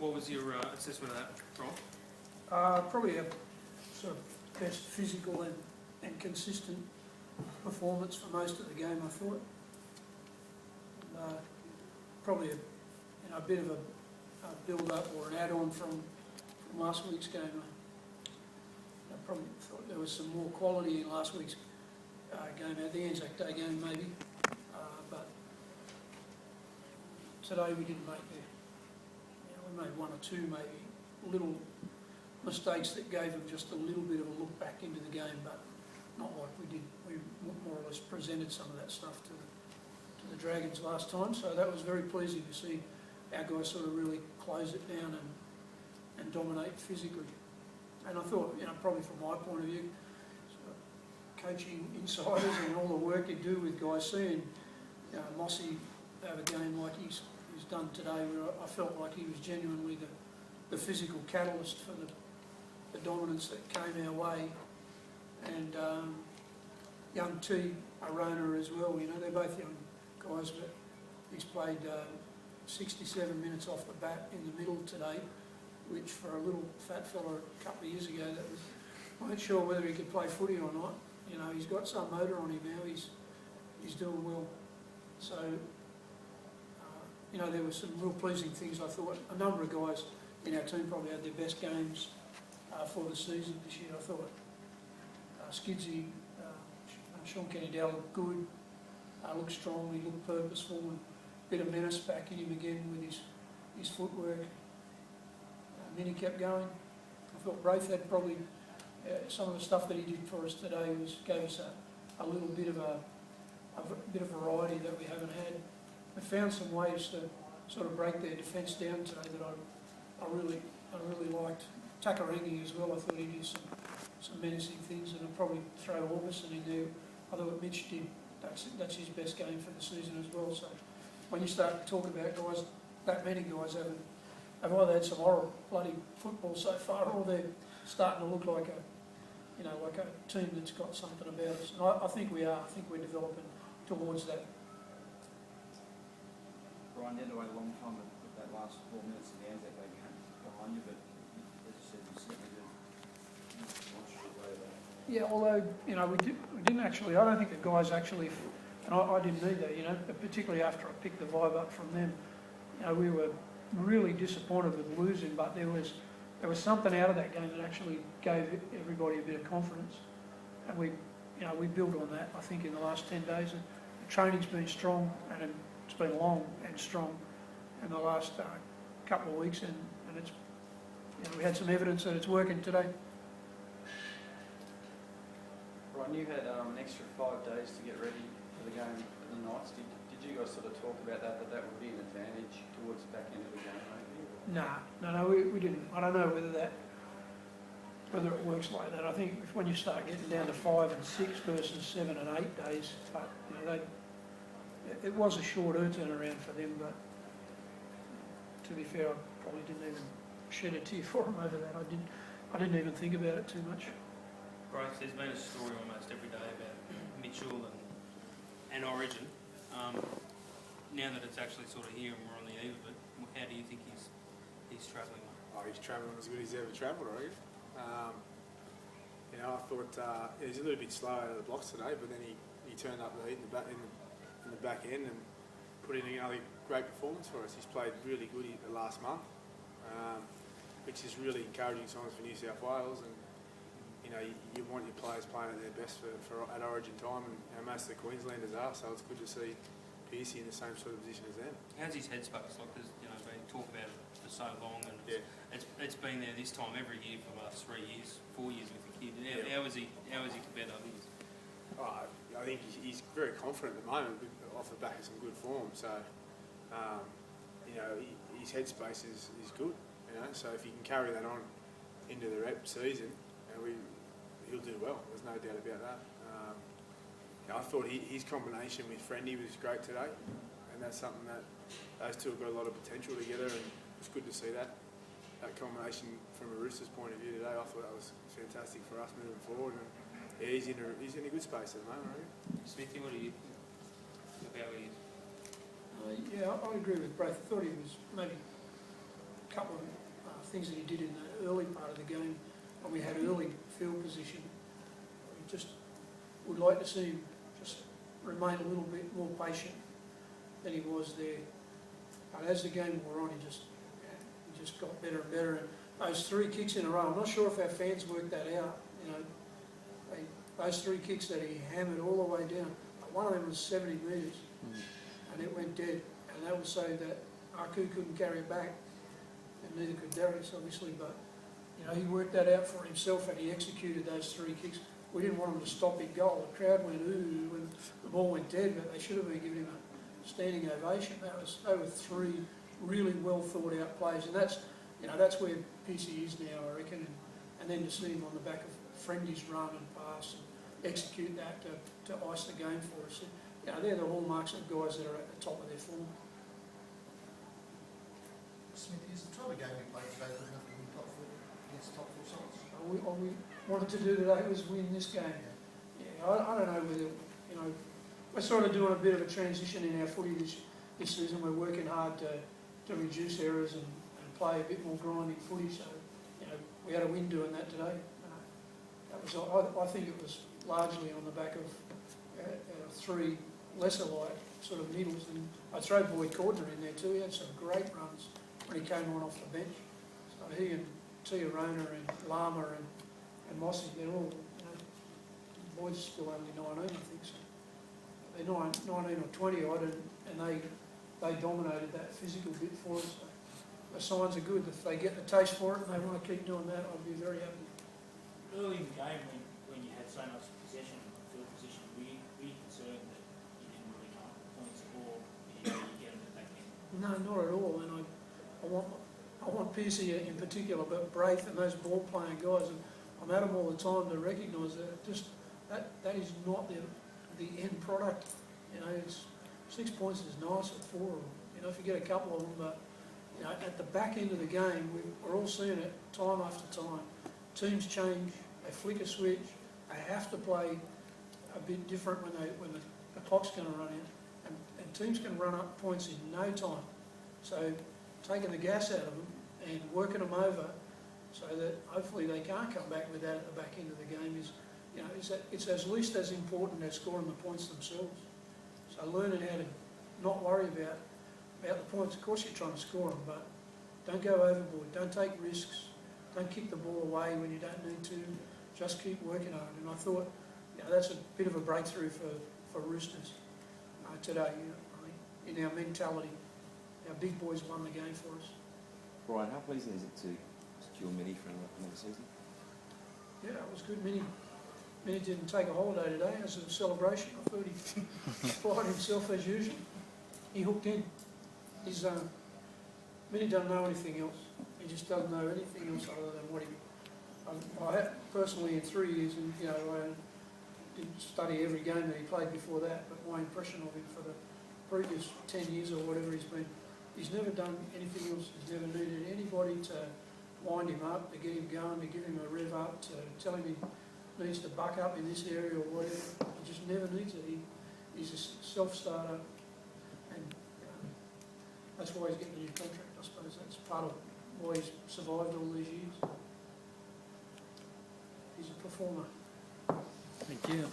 What was your assessment of that, Ron? Probably a sort of best physical and consistent performance for most of the game, I thought. Probably a bit of a build-up or an add-on from last week's game. I probably thought there was some more quality in last week's game, the Anzac Day game maybe, but today we didn't make we made one or two maybe little mistakes that gave them just a little bit of a look back into the game, but not like we did. We more or less presented some of that stuff to the Dragons last time, so that was very pleasing to see our guys sort of really close it down and dominate physically. And I thought, probably from my point of view, sort of coaching insiders and all the work you do with guys, seeing Mossy have a game like he's done today, where I felt like he was genuinely the physical catalyst for the dominance that came our way. And young T, Arona as well, they're both young guys, but he's played 67 minutes off the bat in the middle today, which for a little fat fella a couple of years ago, I wasn't sure whether he could play footy or not. He's got some motor on him now, he's doing well. So, there were some real pleasing things. I thought a number of guys in our team probably had their best games for the season this year. I thought Skidsy, Sean Kenny-Dow looked good, looked strong, he looked purposeful, and a bit of menace back in him again with his footwork. Minnie kept going. I thought Braith had probably some of the stuff that he did for us today gave us a little bit of a bit of variety that we haven't had. We found some ways to sort of break their defence down today that I really liked. Takarangi as well, I thought he did some menacing things, and I'd probably throw Orbison in there. I thought Mitch did. That's his best game for the season as well. So when you start to talk about guys, that many guys have either had some horrible bloody football so far, or they're starting to look like a team that's got something about us. And I think we are. I think we're developing towards that. Brian, you had to wait a long time to put that last 4 minutes of the Anzac Day game behind you, but as you said, you certainly did. Yeah, although we didn't actually. I don't think the guys actually, and I didn't either. Particularly after I picked the vibe up from them. We were really disappointed with losing, but there was something out of that game that actually gave everybody a bit of confidence, and we built on that. I think in the last 10 days, and the training's been strong, and it's been long and strong in the last couple of weeks, and it's we had some evidence that it's working today. Ryan, you had an extra 5 days to get ready for the game at the Knights. Did you guys sort of talk about that would be an advantage towards the back end of the game, maybe? No, we didn't. I don't know whether it works like that. I think when you start getting down to 5 and 6 versus 7 and 8 days, but it was a shorter turnaround for them. But to be fair, I probably didn't even shed a tear for them over that. I didn't even think about it too much. Right, there's been a story almost every day about Mitchell and Origin. Now that it's actually sort of here and we're on the eve of it, how do you think he's travelling? Oh, he's travelling as good as he's ever travelled, I reckon. I thought he was a little bit slow out of the blocks today, but then he turned up the heat in the back end and put in another great performance for us. He's played really good the last month, which is really encouraging signs for New South Wales. And you want your players playing at their best for at Origin time, and most of the Queenslanders are. So it's good to see Piercy in the same sort of position as them. How's his headspace? Like, there's been talk about it for so long, and it's been there this time every year for the last 3 years, 4 years with the kid. How is he compared to others? I think he's very confident at the moment, off the back of some good form. So his headspace is good. So if he can carry that on into the rep season, he'll do well. There's no doubt about that. I thought his combination with Friendy was great today, and that's something that those two have got a lot of potential together, and it's good to see that combination from a Roosters point of view today. I thought that was fantastic for us moving forward, and he's in a good space at the moment, I reckon. Smithy, what do you think about what he is? I agree with Braith. I thought he was maybe a couple of things that he did in the early part of the game when we had early field position. We just would like to see him just remain a little bit more patient than he was there. But as the game wore on, he just got better and better. And those 3 kicks in a row, I'm not sure if our fans worked that out. You know, those 3 kicks that he hammered all the way down. One of them was 70 metres, and it went dead. And that was so that Aku couldn't carry it back, and neither could Darius, obviously. But you know, he worked that out for himself, and he executed those 3 kicks. We didn't want him to stop big goal. The crowd went ooh when the ball went dead, but they should have been giving him a standing ovation. They were 3 really well thought out plays, and that's where PC is now, I reckon. And then to see him on the back of Friendly's run and pass and execute that to ice the game for us. You know, they're the hallmarks of guys that are at the top of their form. Smith, is the type of game we played today good enough to win against top 4 sides? All we wanted to do today was win this game. Yeah, I don't know whether, you know, we're sort of doing a bit of a transition in our footy this season. We're working hard to reduce errors and play a bit more grinding footy. So, you know, we had a win doing that today. I think it was largely on the back of 3 lesser light sort of middles, and I'd throw Boyd Cordner in there too. He had some great runs when he came on off the bench. So he and Tiarona and Lama and Mossy, they're all, you know, Boyd's still only 19, I think. So they're 19 or 20 odd, and they dominated that physical bit for us. So the signs are good. If they get the taste for it and they want to keep doing that, I'd be very happy. Early in the game, when you had so much possession, field position, were you concerned that you didn't really come up with points, or did you get them at that game? No, not at all. And I want Piercy in particular, but Braith and those ball playing guys, and I'm at them all the time to recognise that that is not the end product. You know, 6 points is nice at 4. You know, if you get a couple of them, but you know, at the back end of the game, we're all seeing it time after time. Teams change, they flick a switch, they have to play a bit different when the clock's going to run out, and teams can run up points in no time. So taking the gas out of them and working them over so that hopefully they can't come back with that at the back end of the game is, you know, it's at least as important as scoring the points themselves. So learning how to not worry about the points. Of course you're trying to score them, but don't go overboard, don't take risks. Don't kick the ball away when you don't need to. Just keep working on it. And I thought, you know, that's a bit of a breakthrough for Roosters today. You know, in our mentality, our big boys won the game for us. Brian, how pleasing is it to secure Minnie for another season? Yeah, it was good. Minnie didn't take a holiday today as a celebration. I thought he fired himself as usual. He hooked in. Minnie doesn't know anything else. He just doesn't know anything else other than what he. I had personally in 3 years, and you know, I didn't study every game that he played before that, but my impression of him for the previous 10 years or whatever he's never done anything else. He's never needed anybody to wind him up, to get him going, to give him a rev up, to tell him he needs to buck up in this area or whatever. He just never needs it. He's a self-starter, and that's why he's getting a new contract. I suppose that's part of why he's survived all these years. He's a performer. Thank you.